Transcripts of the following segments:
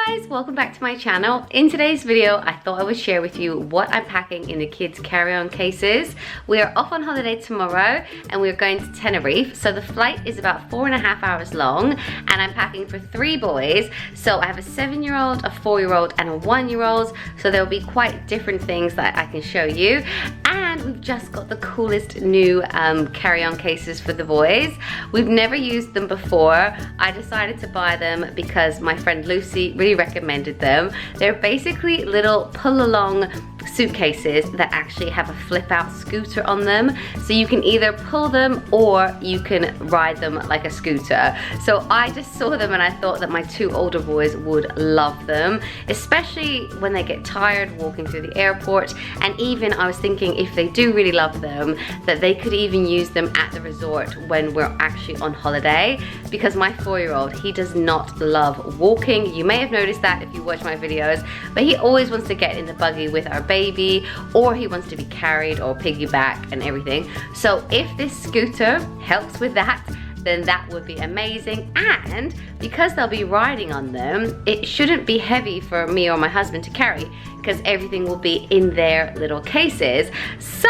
Hi guys, welcome back to my channel. In today's video, I thought I would share with you what I'm packing in the kids' carry-on cases. We are off on holiday tomorrow and we're going to Tenerife. So the flight is about 4.5 hours long and I'm packing for 3 boys. So I have a 7-year-old, a 4-year-old and a 1-year-old. So there'll be quite different things that I can show you. And we've just got the coolest new carry-on cases for the boys. We've never used them before. I decided to buy them because my friend Lucy really recommended them. They're basically little pull-along suitcases that actually have a flip-out scooter on them. So you can either pull them or you can ride them like a scooter. So I just saw them and I thought that my 2 older boys would love them, especially when they get tired walking through the airport. And even I was thinking if they do really love them, that they could even use them at the resort when we're actually on holiday, because my 4-year-old, he does not love walking. You may have noticed that if you watch my videos, but he always wants to get in the buggy with our baby, or he wants to be carried or piggyback and everything. So if this scooter helps with that, then that would be amazing. And because they'll be riding on them, it shouldn't be heavy for me or my husband to carry, because everything will be in their little cases. So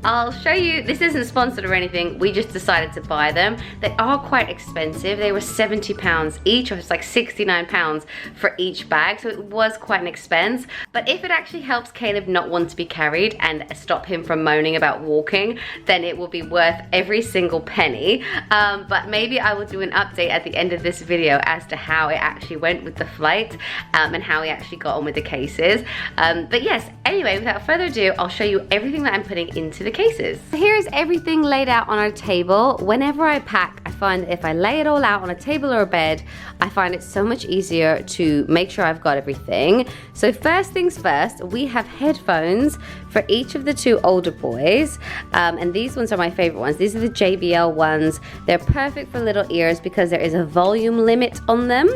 I'll show you, this isn't sponsored or anything, we just decided to buy them. They are quite expensive. They were £70 each, or it's like £69 for each bag, so it was quite an expense. But if it actually helps Caleb not want to be carried and stop him from moaning about walking, then it will be worth every single penny. But maybe I will do an update at the end of this video as to how it actually went with the flight and how we actually got on with the cases. But yes, anyway, without further ado, I'll show you everything that I'm putting into the cases. Here's everything laid out on our table. Whenever I pack, I find that if I lay it all out on a table or a bed, I find it so much easier to make sure I've got everything. So first things first, we have headphones for each of the 2 older boys, and these ones are my favorite ones. These are the JBL ones. They're perfect for little ears because there is a volume limit on them,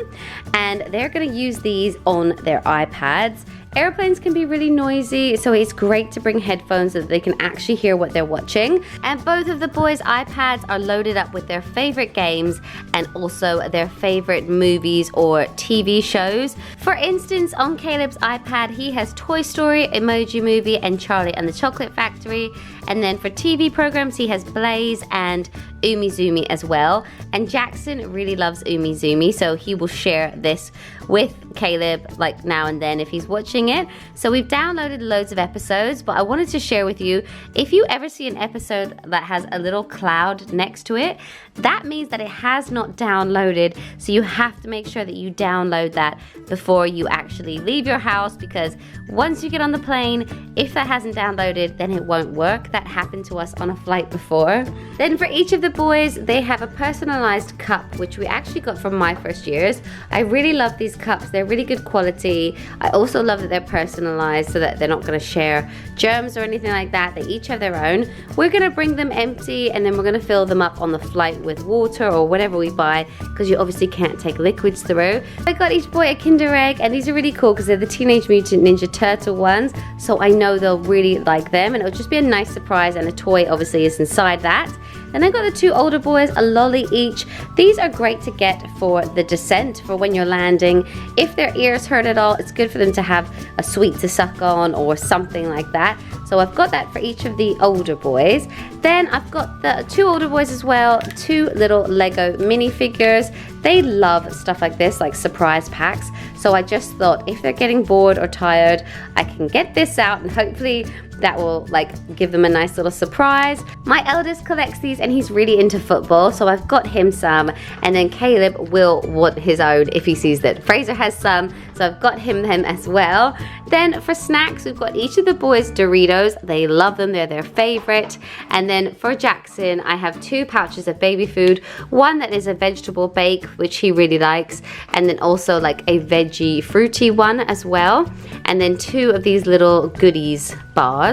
and they're going to use these on their iPads. Airplanes can be really noisy, so it's great to bring headphones so that they can actually hear what they're watching. And both of the boys' iPads are loaded up with their favorite games and also their favorite movies or TV shows. For instance, on Caleb's iPad, he has Toy Story, Emoji Movie, and Charlie and the Chocolate Factory. And then for TV programs, he has Blaze and Umizoomi as well. And Jackson really loves Umizoomi, so he will share this with Caleb like now and then if he's watching it. So we've downloaded loads of episodes, but I wanted to share with you, if you ever see an episode that has a little cloud next to it, that means that it has not downloaded. So you have to make sure that you download that before you actually leave your house, because once you get on the plane, if that hasn't downloaded, then it won't work. That happened to us on a flight before. Then for each of the boys, they have a personalized cup, which we actually got from My First Years. I really love these cups. They're really good quality. I also love that they're personalized so that they're not going to share germs or anything like that. They each have their own. We're going to bring them empty and then we're going to fill them up on the flight with water or whatever we buy, because you obviously can't take liquids through. I got each boy a Kinder Egg, and these are really cool because they're the Teenage Mutant Ninja Turtle ones, so I know they'll really like them, and it'll just be a nice surprise, and a toy obviously is inside that. And I got the 2 older boys a lolly each. These are great to get for the descent, for when you're landing. If their ears hurt at all, it's good for them to have a sweet to suck on or something like that. So I've got that for each of the older boys. Then I've got the 2 older boys as well, 2 little Lego minifigures. They love stuff like this, like surprise packs. So I just thought if they're getting bored or tired, I can get this out and hopefully that will like give them a nice little surprise. My eldest collects these and he's really into football, so I've got him some, and then Caleb will want his own if he sees that Fraser has some, so I've got him them as well. Then for snacks, we've got each of the boys Doritos. They love them, they're their favorite. And then for Jackson, I have 2 pouches of baby food, one that is a vegetable bake, which he really likes, and then also like a veggie fruity one as well, and then 2 of these little goodies bars.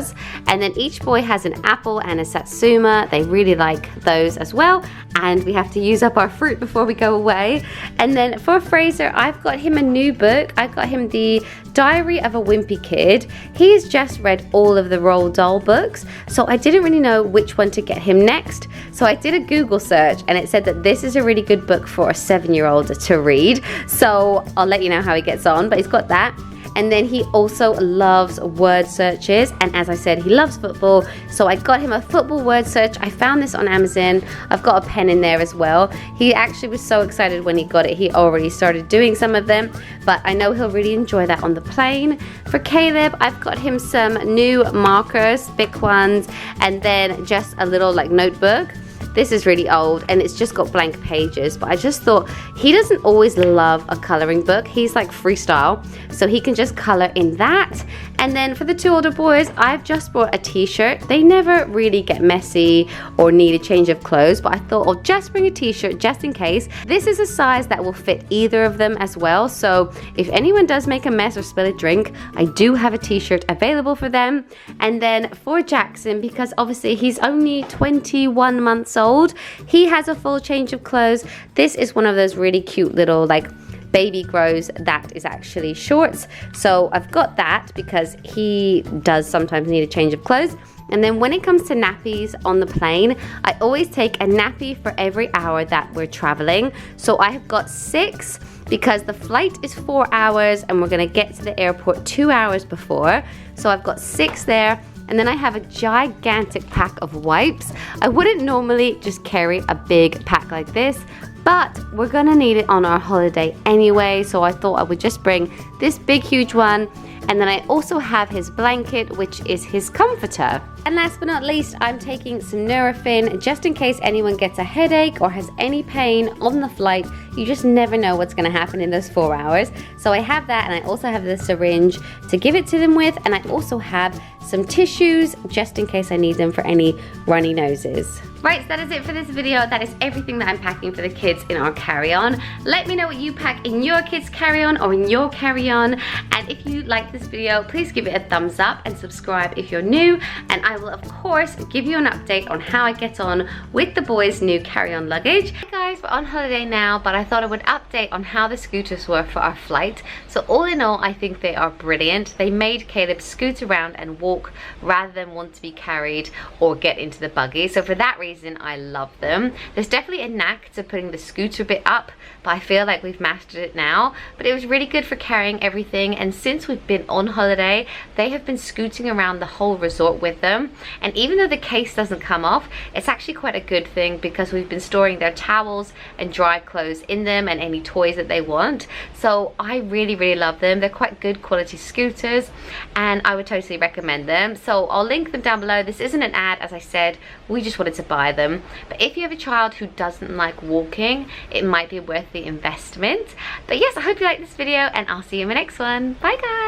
And then each boy has an apple and a satsuma. They really like those as well, and we have to use up our fruit before we go away. And then for Fraser, I've got him a new book. I got him the Diary of a Wimpy Kid. He's just read all of the Roald Dahl books, so I didn't really know which one to get him next. So I did a Google search and it said that this is a really good book for a 7-year-old to read. So I'll let you know how he gets on, but he's got that. And then he also loves word searches, and as I said, he loves football, so I got him a football word search. I found this on Amazon. I've got a pen in there as well. He actually was so excited when he got it. He already started doing some of them, but I know he'll really enjoy that on the plane. For Caleb, I've got him some new markers, thick ones, and then just a little like notebook. This is really old and it's just got blank pages, but I just thought he doesn't always love a coloring book. He's like freestyle, so he can just color in that. And then for the 2 older boys, I've just bought a t-shirt. They never really get messy or need a change of clothes, but I thought I'll just bring a t-shirt just in case. This is a size that will fit either of them as well, so if anyone does make a mess or spill a drink, I do have a t-shirt available for them. And then for Jackson, because obviously he's only 21 months old, he has a full change of clothes. This is one of those really cute little like baby grows that is actually shorts, so I've got that because he does sometimes need a change of clothes. And then when it comes to nappies on the plane, I always take a nappy for every hour that we're traveling. So I have got 6 because the flight is 4 hours and we're gonna get to the airport 2 hours before, so I've got 6 there. And then I have a gigantic pack of wipes. I wouldn't normally just carry a big pack like this, but we're gonna need it on our holiday anyway, so I thought I would just bring this big huge one. And then I also have his blanket, which is his comforter. And last but not least, I'm taking some Nurofen just in case anyone gets a headache or has any pain on the flight. You just never know what's gonna happen in those 4 hours. So I have that, and I also have the syringe to give it to them with, and I also have some tissues just in case I need them for any runny noses. Right, so that is it for this video. That is everything that I'm packing for the kids in our carry-on. Let me know what you pack in your kids' carry-on or in your carry-on. And if you like this video, please give it a thumbs up and subscribe if you're new. And I will, of course, give you an update on how I get on with the boys' new carry-on luggage. Hey guys, we're on holiday now, but I thought I would update on how the scooters were for our flight. So all in all, I think they are brilliant. They made Caleb scoot around and walk rather than want to be carried or get into the buggy. So for that reason, I love them. There's definitely a knack to putting the scooter bit up, but I feel like we've mastered it now. But it was really good for carrying everything, and since we've been on holiday, they have been scooting around the whole resort with them. And even though the case doesn't come off, it's actually quite a good thing because we've been storing their towels and dry clothes in them and any toys that they want. So I really, really love them. They're quite good quality scooters and I would totally recommend them. So I'll link them down below. This isn't an ad, as I said, we just wanted to buy them. But if you have a child who doesn't like walking, it might be worth the investment. But yes, I hope you like this video and I'll see you in my next one. Bye guys.